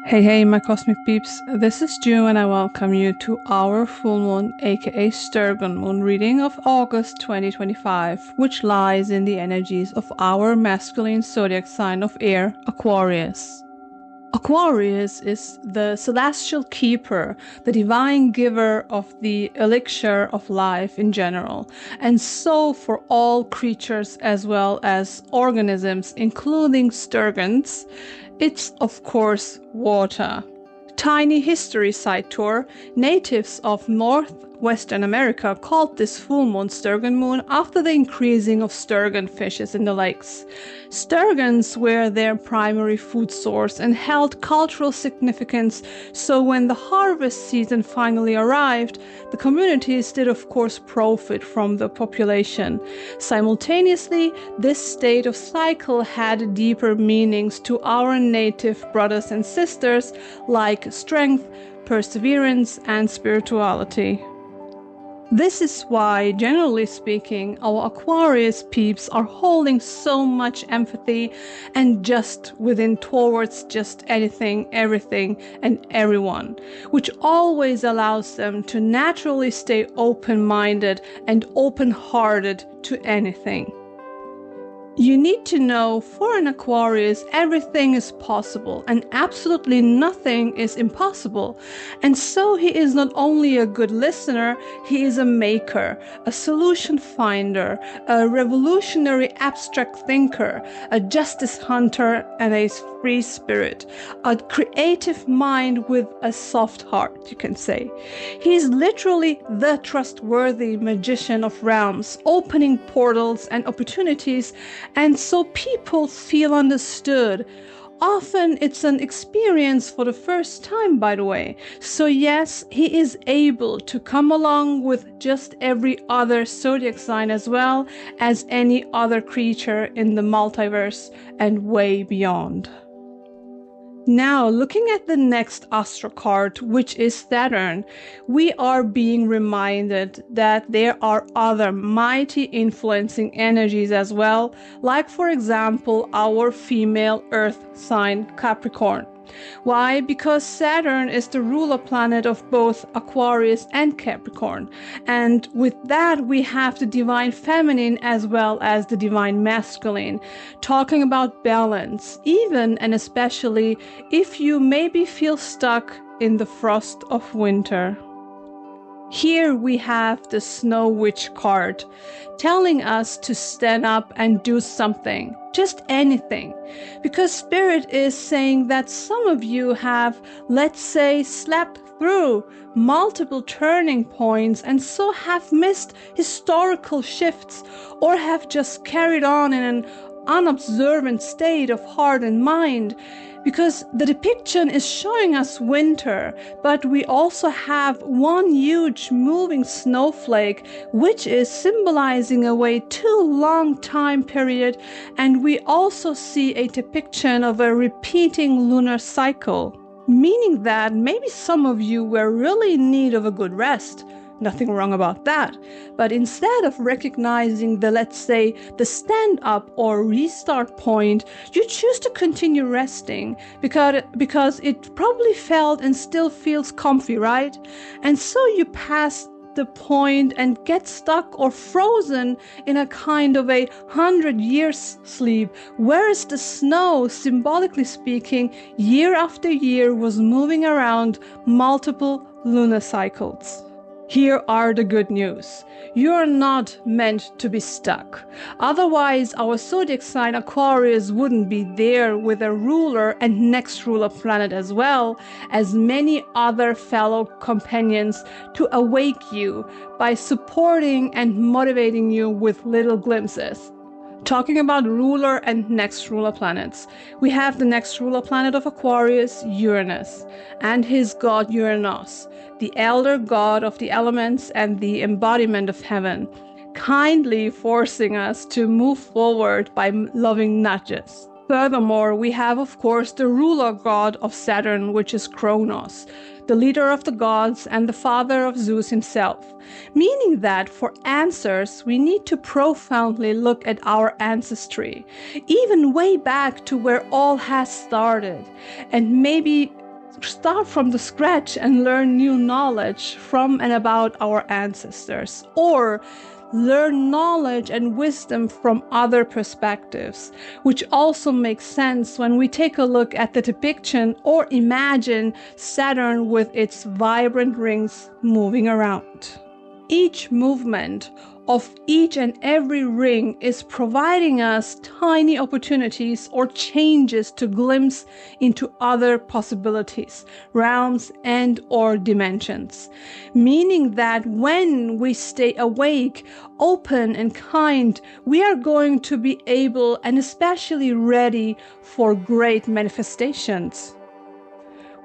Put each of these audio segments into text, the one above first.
Hey my cosmic peeps, this is June and I welcome you to our full moon aka Sturgeon moon reading of August 2025, which lies in the energies of our masculine zodiac sign of air, Aquarius. Aquarius is the celestial keeper, the divine giver of the elixir of life in general, and so for all creatures as well as organisms, including sturgeons, it's of course water. Tiny history side tour. Natives of northwestern America called this full moon Sturgeon moon after the increasing of sturgeon fishes in the lakes. Sturgeons were their primary food source and held cultural significance, so when the harvest season finally arrived, the communities did of course profit from the population. Simultaneously, this state of cycle had deeper meanings to our native brothers and sisters, like strength, perseverance, and spirituality. This is why, generally speaking, our Aquarius peeps are holding so much empathy and just within towards just anything, everything, and everyone, which always allows them to naturally stay open-minded and open-hearted to anything. You need to know, for an Aquarius, everything is possible and absolutely nothing is impossible. And so he is not only a good listener, he is a maker, a solution finder, a revolutionary abstract thinker, a justice hunter, and a free spirit, a creative mind with a soft heart, you can say. He is literally the trustworthy magician of realms, opening portals and opportunities, and so people feel understood. Often it's an experience for the first time, by the way. So yes, he is able to come along with just every other zodiac sign as well as any other creature in the multiverse and way beyond. Now, looking at the next astro card, which is Saturn, we are being reminded that there are other mighty influencing energies as well, like for example our female earth sign Capricorn. Why? Because Saturn is the ruler planet of both Aquarius and Capricorn, and with that we have the divine feminine as well as the divine masculine, talking about balance, even and especially if you maybe feel stuck in the frost of winter. Here we have the Snow Witch card, telling us to stand up and do something, just anything, because Spirit is saying that some of you have, let's say, slept through multiple turning points and so have missed historical shifts or have just carried on in an unobservant state of heart and mind. Because the depiction is showing us winter, but we also have one huge moving snowflake, which is symbolizing a way too long time period, and we also see a depiction of a repeating lunar cycle, meaning that maybe some of you were really in need of a good rest. Nothing wrong about that. But instead of recognizing the, let's say, the stand-up or restart point, you choose to continue resting because it probably felt and still feels comfy, right? And so you pass the point and get stuck or frozen in a kind of a 100-year sleep, whereas the snow, symbolically speaking, year after year was moving around multiple lunar cycles. Here are the good news. You are not meant to be stuck. Otherwise, our zodiac sign Aquarius wouldn't be there with a ruler and next ruler planet as well as many other fellow companions to awake you by supporting and motivating you with little glimpses. Talking about ruler and next ruler planets, we have the next ruler planet of Aquarius, Uranus, and his god Uranos, the elder god of the elements and the embodiment of heaven, kindly forcing us to move forward by loving nudges. Furthermore, we have of course the ruler god of Saturn, which is Kronos, the leader of the gods and the father of Zeus himself, meaning that for answers we need to profoundly look at our ancestry, even way back to where all has started, and maybe start from the scratch and learn new knowledge from and about our ancestors, or learn knowledge and wisdom from other perspectives, which also makes sense when we take a look at the depiction or imagine Saturn with its vibrant rings moving around. Each movement of each and every ring is providing us tiny opportunities or changes to glimpse into other possibilities, realms, and or dimensions. Meaning that when we stay awake, open, and kind, we are going to be able and especially ready for great manifestations.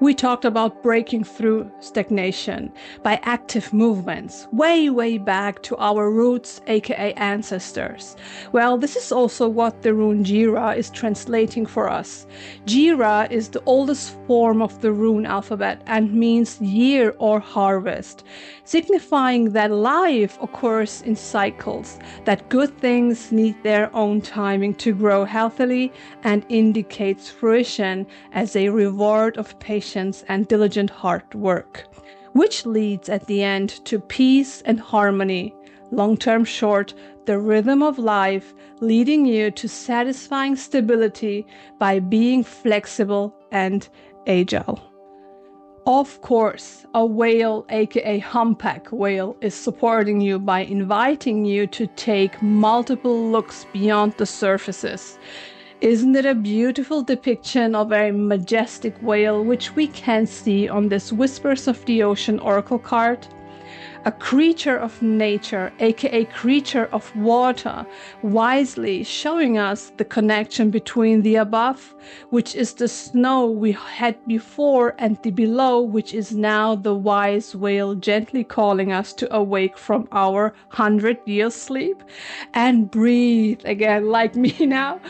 We talked about breaking through stagnation by active movements, way back to our roots, aka ancestors. Well, this is also what the rune Jira is translating for us. Jira is the oldest form of the rune alphabet and means year or harvest, signifying that life occurs in cycles, that good things need their own timing to grow healthily, and indicates fruition as a reward of patience and diligent hard work, which leads at the end to peace and harmony. Long term short, the rhythm of life, leading you to satisfying stability by being flexible and agile. Of course, a whale, aka humpback whale, is supporting you by inviting you to take multiple looks beyond the surfaces. Isn't it a beautiful depiction of a majestic whale which we can see on this Whispers of the Ocean oracle card? A creature of nature, aka creature of water, wisely showing us the connection between the above, which is the snow we had before, and the below, which is now the wise whale gently calling us to awake from our 100-year sleep and breathe again, like me now,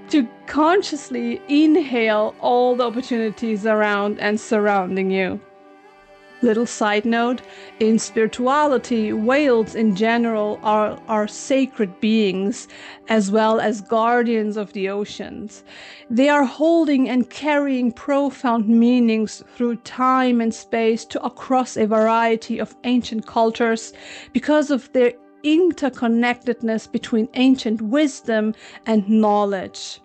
to consciously inhale all the opportunities around and surrounding you. Little side note, in spirituality, whales in general are sacred beings as well as guardians of the oceans. They are holding and carrying profound meanings through time and space to across a variety of ancient cultures because of their interconnectedness between ancient wisdom and knowledge.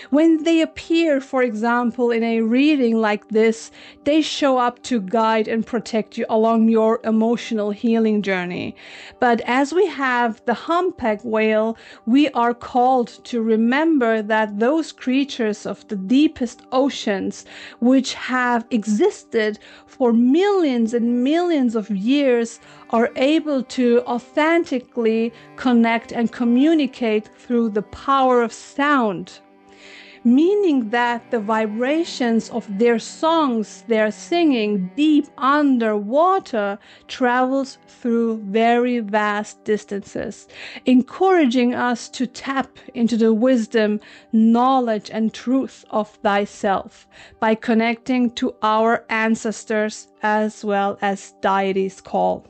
When they appear, for example, in a reading like this, they show up to guide and protect you along your emotional healing journey. But as we have the humpback whale, we are called to remember that those creatures of the deepest oceans, which have existed for millions and millions of years, are able to authentically connect and communicate through the power of sound. Meaning that the vibrations of their songs they're singing deep underwater travels through very vast distances, encouraging us to tap into the wisdom, knowledge, and truth of thyself by connecting to our ancestors as well as deities' call.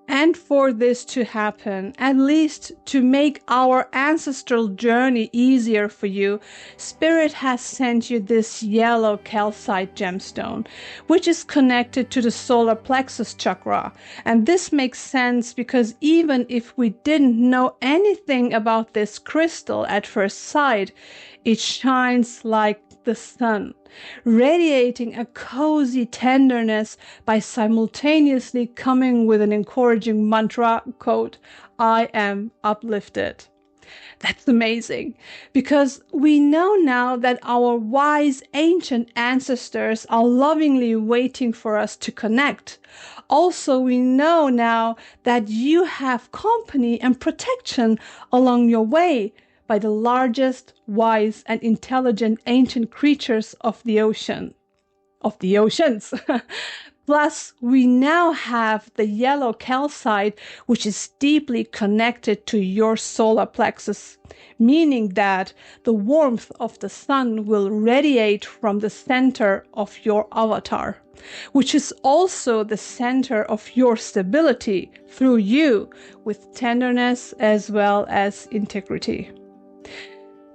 And for this to happen, at least to make our ancestral journey easier for you, Spirit has sent you this yellow calcite gemstone, which is connected to the solar plexus chakra. And this makes sense because even if we didn't know anything about this crystal at first sight, it shines like the sun, radiating a cozy tenderness by simultaneously coming with an encouraging mantra, quote, I am uplifted. That's amazing, because we know now that our wise ancient ancestors are lovingly waiting for us to connect. Also, we know now that you have company and protection along your way by the largest, wise, and intelligent ancient creatures of the oceans. Plus, we now have the yellow calcite, which is deeply connected to your solar plexus, meaning that the warmth of the sun will radiate from the center of your avatar, which is also the center of your stability through you, with tenderness as well as integrity.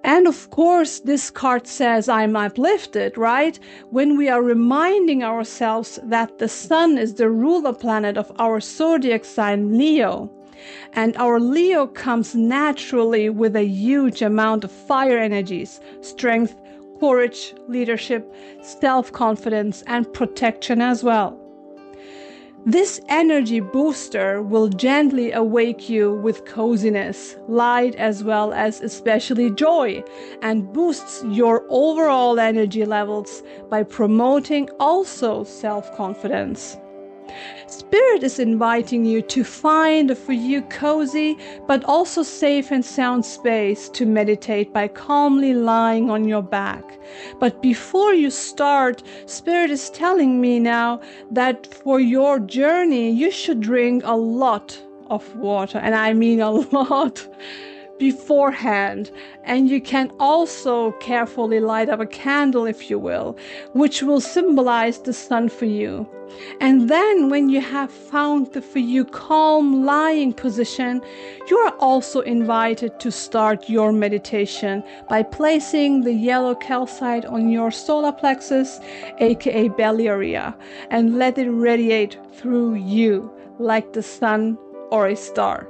And of course, this card says I'm uplifted, right? When we are reminding ourselves that the sun is the ruler planet of our zodiac sign Leo. And our Leo comes naturally with a huge amount of fire energies, strength, courage, leadership, self-confidence, and protection as well. This energy booster will gently awake you with coziness, light, as well as especially joy, and boosts your overall energy levels by promoting also self-confidence. Spirit is inviting you to find a for you cozy but also safe and sound space to meditate by calmly lying on your back. But before you start, Spirit is telling me now that for your journey you should drink a lot of water, and I mean a lot, beforehand. And you can also carefully light up a candle, if you will, which will symbolize the sun for you. And then when you have found the for you calm lying position, you are also invited to start your meditation by placing the yellow calcite on your solar plexus, aka belly area, and let it radiate through you like the sun or a star.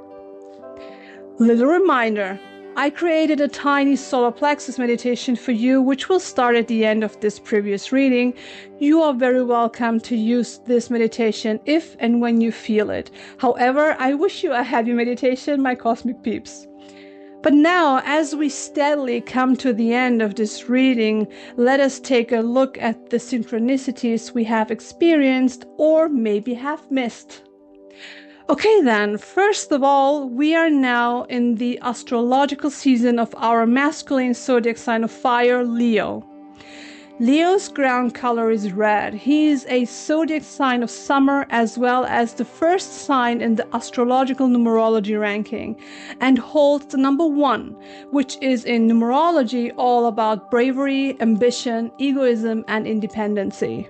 Little reminder, I created a tiny solar plexus meditation for you, which will start at the end of this previous reading. You are very welcome to use this meditation if and when you feel it. However, I wish you a happy meditation, my cosmic peeps. But now, as we steadily come to the end of this reading, let us take a look at the synchronicities we have experienced or maybe have missed. Okay then, first of all, we are now in the astrological season of our masculine zodiac sign of fire, Leo. Leo's ground color is red. He is a zodiac sign of summer as well as the first sign in the astrological numerology ranking, and holds the number 1, which is in numerology all about bravery, ambition, egoism, and independency.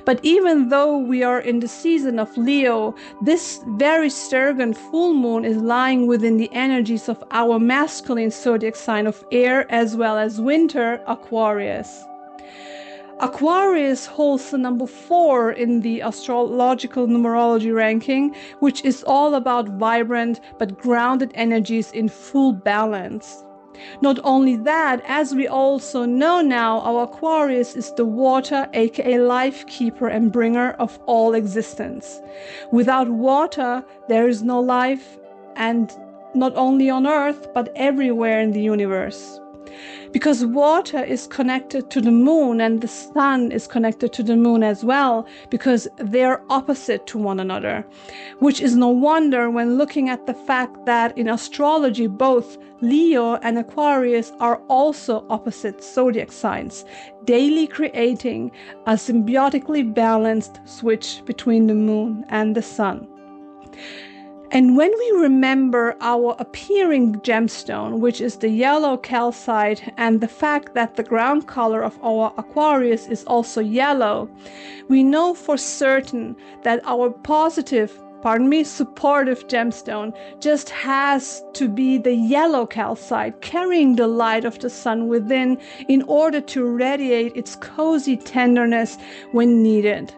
But even though we are in the season of Leo, this very STURGEON full moon is lying within the energies of our masculine zodiac sign of air as well as winter, Aquarius. Aquarius holds the number 4 in the astrological numerology ranking, which is all about vibrant but grounded energies in full balance. Not only that, as we also know now, our Aquarius is the water, aka life keeper and bringer of all existence. Without water, there is no life, and not only on Earth, but everywhere in the universe. Because water is connected to the moon and the sun is connected to the moon as well, because they're opposite to one another, which is no wonder when looking at the fact that in astrology both Leo and Aquarius are also opposite zodiac signs, daily creating a symbiotically balanced switch between the moon and the sun. And when we remember our appearing gemstone, which is the yellow calcite, and the fact that the ground color of our Aquarius is also yellow, we know for certain that our supportive gemstone just has to be the yellow calcite, carrying the light of the sun within in order to radiate its cozy tenderness when needed,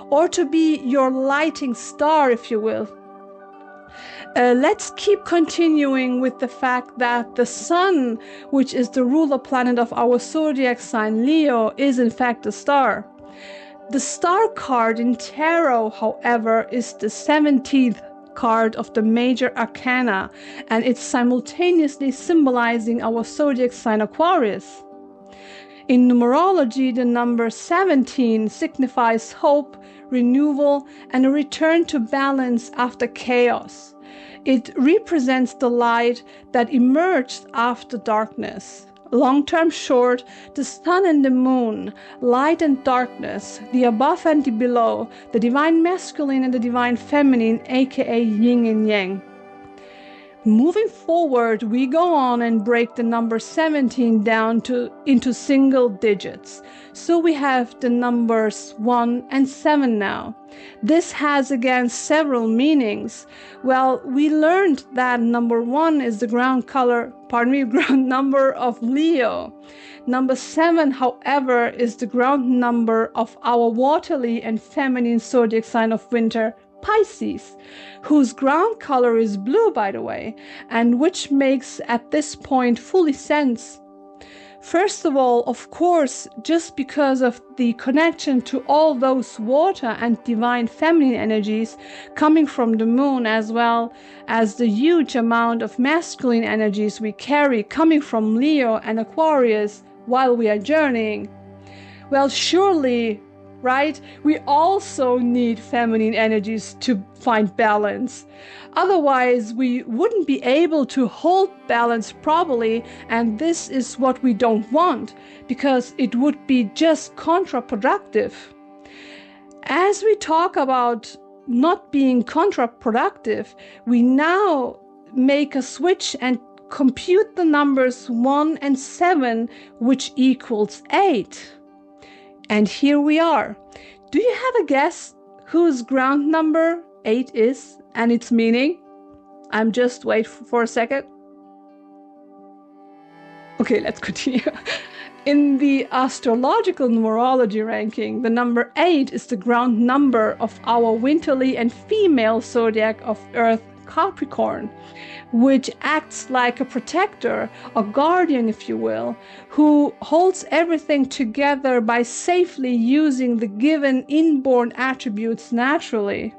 or to be your lighting star, if you will. Let's keep continuing with the fact that the sun, which is the ruler planet of our zodiac sign Leo, is in fact a star. The star card in tarot, however, is the 17th card of the major arcana, and it's simultaneously symbolizing our zodiac sign Aquarius. In numerology, the number 17 signifies hope, renewal, and a return to balance after chaos. It represents the light that emerged after darkness. Long term short, the sun and the moon, light and darkness, the above and the below, the divine masculine and the divine feminine, aka yin and yang. Moving forward, we go on and break the number 17 down into single digits. So we have the numbers 1 and 7 now. This has again several meanings. Well, we learned that number 1 is the ground number of Leo. Number 7, however, is the ground number of our waterly and feminine zodiac sign of winter, Pisces, whose ground color is blue, by the way, and which makes at this point fully sense. First of all, of course, just because of the connection to all those water and divine feminine energies coming from the moon, as well as the huge amount of masculine energies we carry coming from Leo and Aquarius while we are journeying. Well, surely, right? We also need feminine energies to find balance. Otherwise, we wouldn't be able to hold balance properly, and this is what we don't want, because it would be just counterproductive. As we talk about not being counterproductive, we now make a switch and compute the numbers 1 and 7, which equals 8. And here we are. Do you have a guess whose ground number 8 is and its meaning? I'm just wait for a second. Okay, let's continue. In the astrological numerology ranking, the number 8 is the ground number of our winterly and female zodiac of Earth, Capricorn, which acts like a protector, a guardian, if you will, who holds everything together by safely using the given inborn attributes naturally.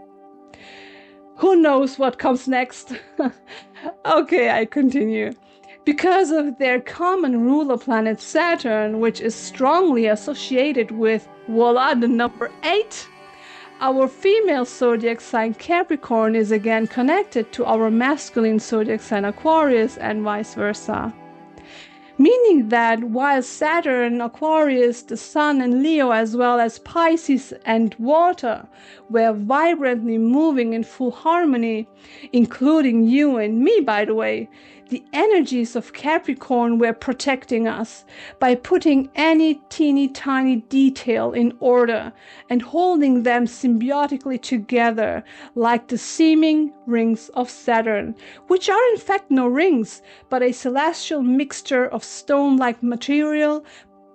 Who knows what comes next? Okay, I continue. Because of their common ruler planet Saturn, which is strongly associated with, voila, the number 8, our female zodiac sign Capricorn is again connected to our masculine zodiac sign Aquarius, and vice versa. Meaning that while Saturn, Aquarius, the Sun and Leo, as well as Pisces and Water were vibrantly moving in full harmony, including you and me, by the way, the energies of Capricorn were protecting us by putting any teeny tiny detail in order and holding them symbiotically together like the seeming rings of Saturn, which are in fact no rings, but a celestial mixture of stone-like material,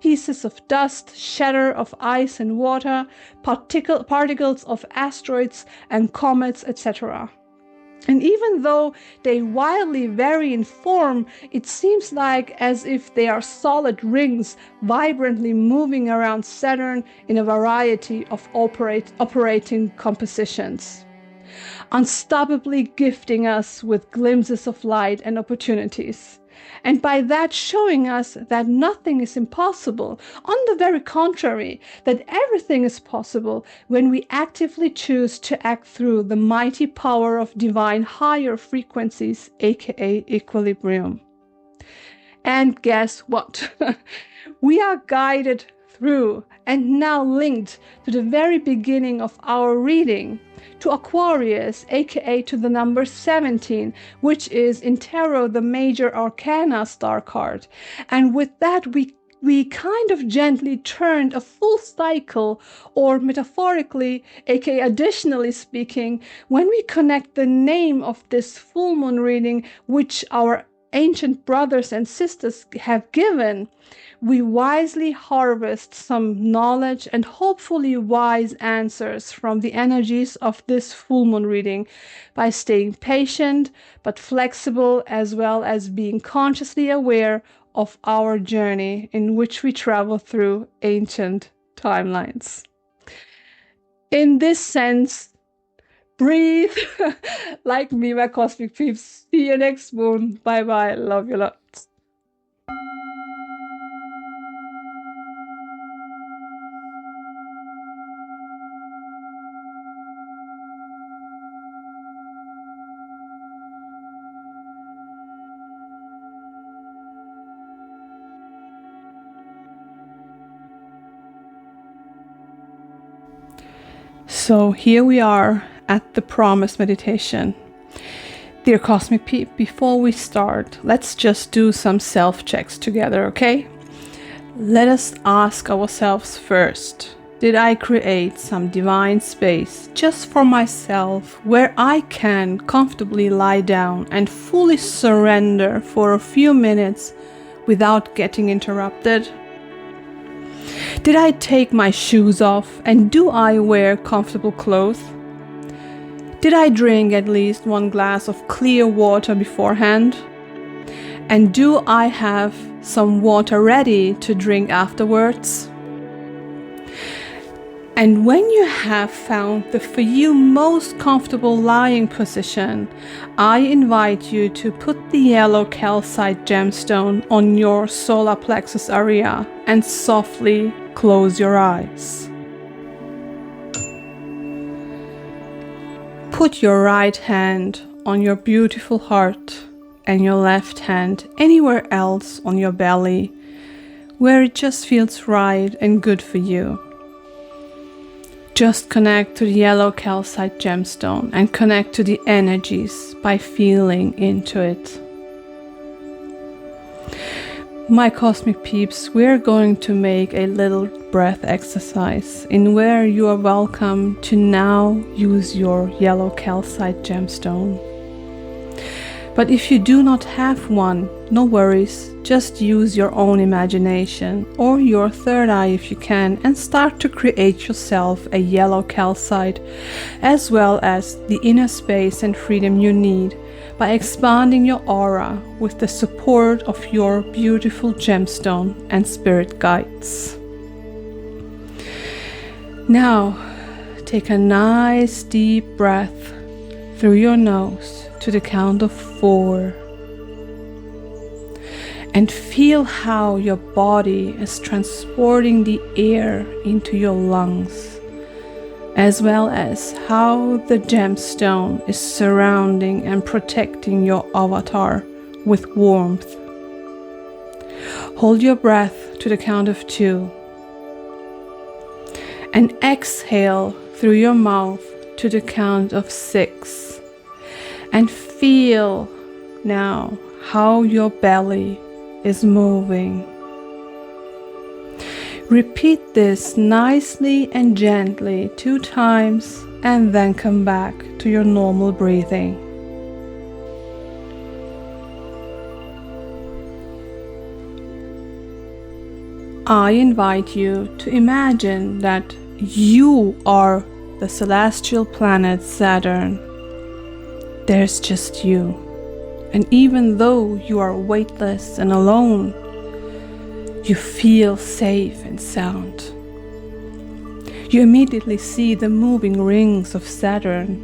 pieces of dust, shatter of ice and water, particles of asteroids and comets, etc. And even though they wildly vary in form, it seems like as if they are solid rings vibrantly moving around Saturn in a variety of operating compositions, unstoppably gifting us with glimpses of light and opportunities. And by that showing us that nothing is impossible, on the very contrary, that everything is possible when we actively choose to act through the mighty power of divine higher frequencies, aka equilibrium. And guess what? We are guided through and now linked to the very beginning of our reading, to Aquarius, aka to the number 17, which is in tarot the major arcana star card. And with that we kind of gently turned a full cycle, or metaphorically, aka additionally speaking, when we connect the name of this full moon reading, which our ancient brothers and sisters have given, we wisely harvest some knowledge and hopefully wise answers from the energies of this full moon reading by staying patient but flexible, as well as being consciously aware of our journey in which we travel through ancient timelines. In this sense, breathe like me, my cosmic peeps. See you next moon. Bye bye. Love you lots. So here we are at the promise meditation. Dear Cosmic Peep, before we start, let's just do some self-checks together, okay? Let us ask ourselves first, did I create some divine space just for myself where I can comfortably lie down and fully surrender for a few minutes without getting interrupted? Did I take my shoes off and do I wear comfortable clothes? Did I drink at least 1 glass of clear water beforehand? And do I have some water ready to drink afterwards? And when you have found the for you most comfortable lying position, I invite you to put the yellow calcite gemstone on your solar plexus area and softly close your eyes. Put your right hand on your beautiful heart and your left hand anywhere else on your belly where it just feels right and good for you. Just connect to the yellow calcite gemstone and connect to the energies by feeling into it. My Cosmic Peeps, we're going to make a little breath exercise in where you are welcome to now use your yellow calcite gemstone. But if you do not have one, no worries, just use your own imagination or your third eye if you can and start to create yourself a yellow calcite as well as the inner space and freedom you need by expanding your aura with the support of your beautiful gemstone and spirit guides. Now, take a nice deep breath through your nose to the count of 4. And feel how your body is transporting the air into your lungs, as well as how the gemstone is surrounding and protecting your avatar with warmth. Hold your breath to the count of 2 and exhale through your mouth to the count of 6 and feel now how your belly is moving. Repeat this nicely and gently 2 times and then come back to your normal breathing. I invite you to imagine that you are the celestial planet Saturn. There's just you. And even though you are weightless and alone, you feel safe and sound. You immediately see the moving rings of Saturn.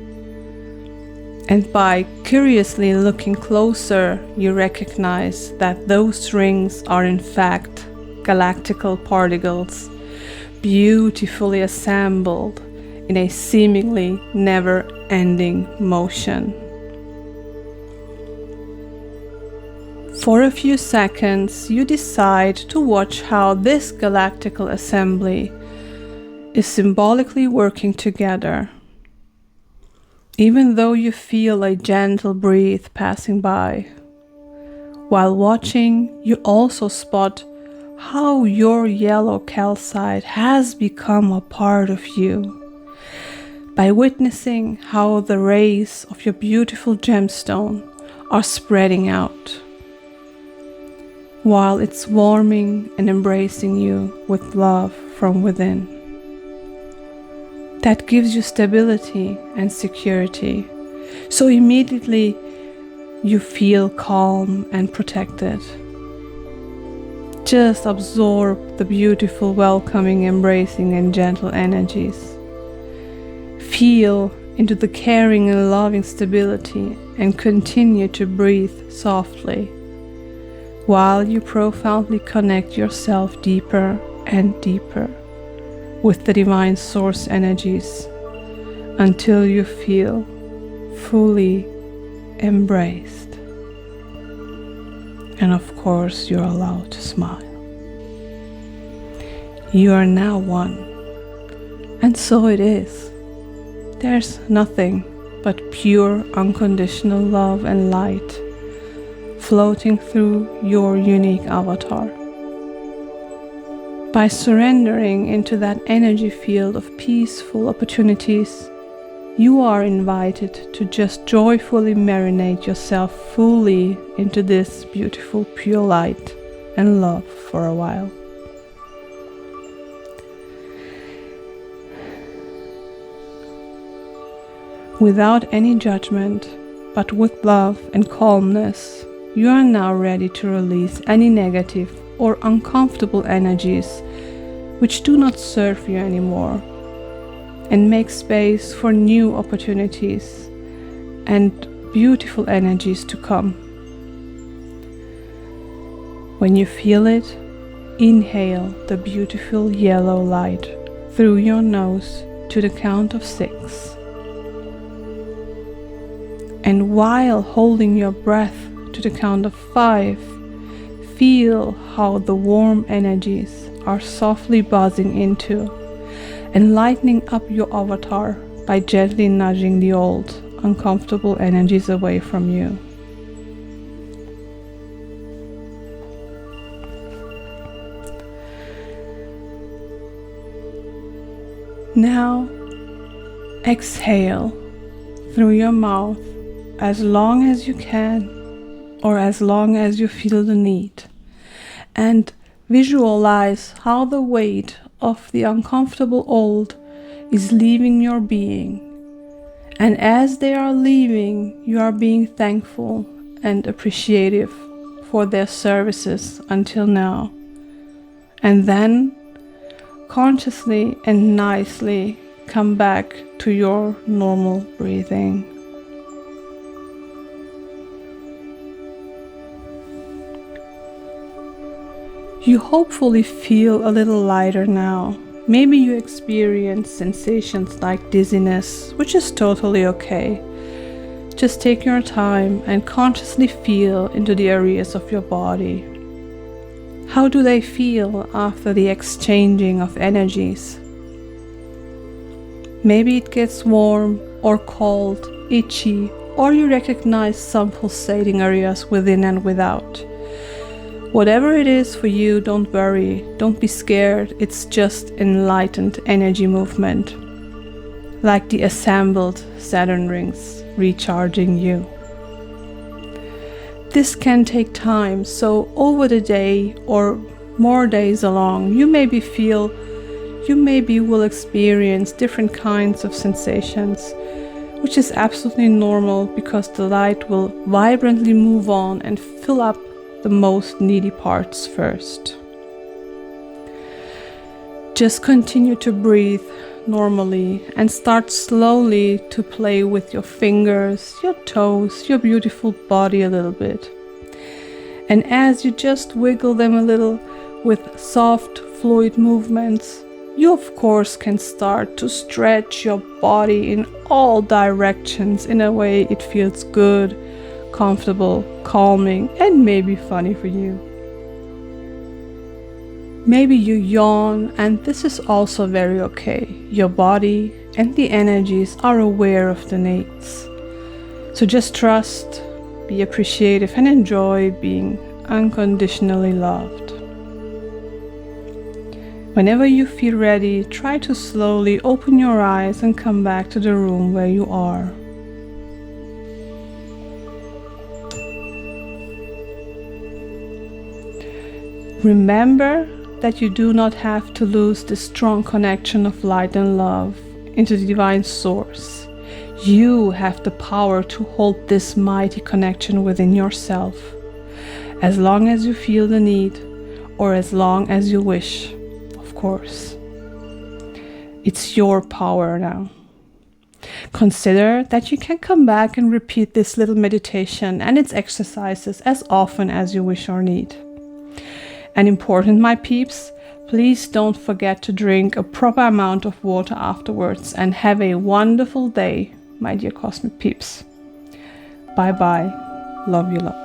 And by curiously looking closer, you recognize that those rings are in fact galactical particles, beautifully assembled in a seemingly never-ending motion. For a few seconds, you decide to watch how this galactical assembly is symbolically working together. Even though you feel a gentle breeze passing by. While watching, you also spot how your yellow calcite has become a part of you. By witnessing how the rays of your beautiful gemstone are spreading out, while it's warming and embracing you with love from within. That gives you stability and security, so immediately you feel calm and protected. Just absorb the beautiful, welcoming, embracing and gentle energies. Feel into the caring and loving stability and continue to breathe softly, while you profoundly connect yourself deeper and deeper with the divine source energies until you feel fully embraced. And of course, you're allowed to smile. You are now one, and so it is. There's nothing but pure unconditional love and light floating through your unique avatar. By surrendering into that energy field of peaceful opportunities, you are invited to just joyfully marinate yourself fully into this beautiful pure light and love for a while. Without any judgment, but with love and calmness, you are now ready to release any negative or uncomfortable energies which do not serve you anymore, and make space for new opportunities and beautiful energies to come. When you feel it, inhale the beautiful yellow light through your nose to the count of 6. And while holding your breath to the count of 5, feel how the warm energies are softly buzzing into and lightening up your avatar by gently nudging the old, uncomfortable energies away from you. Now, exhale through your mouth as long as you can, or as long as you feel the need, and visualize how the weight of the uncomfortable old is leaving your being. And as they are leaving, you are being thankful and appreciative for their services until now. And then, consciously and nicely come back to your normal breathing. You hopefully feel a little lighter now. Maybe you experience sensations like dizziness, which is totally okay. Just take your time and consciously feel into the areas of your body. How do they feel after the exchanging of energies? Maybe it gets warm or cold, itchy, or you recognize some pulsating areas within and without. Whatever it is for you, don't worry, don't be scared, it's just enlightened energy movement, like the assembled Saturn rings recharging you. This can take time, so over the day or more days along, you maybe will experience different kinds of sensations, which is absolutely normal because the light will vibrantly move on and fill up the most needy parts first. Just continue to breathe normally and start slowly to play with your fingers, your toes, your beautiful body a little bit. And as you just wiggle them a little with soft, fluid movements, you of course can start to stretch your body in all directions in a way it feels good, comfortable, calming, and maybe funny for you. Maybe you yawn, and this is also very okay. Your body and the energies are aware of the needs. So just trust, be appreciative, and enjoy being unconditionally loved. Whenever you feel ready, try to slowly open your eyes and come back to the room where you are. Remember that you do not have to lose the strong connection of light and love into the divine source. You have the power to hold this mighty connection within yourself, as long as you feel the need, or as long as you wish, of course. It's your power now. Consider that you can come back and repeat this little meditation and its exercises as often as you wish or need. And important, my peeps, please don't forget to drink a proper amount of water afterwards, and have a wonderful day, my dear cosmic peeps. Bye bye. Love you, love.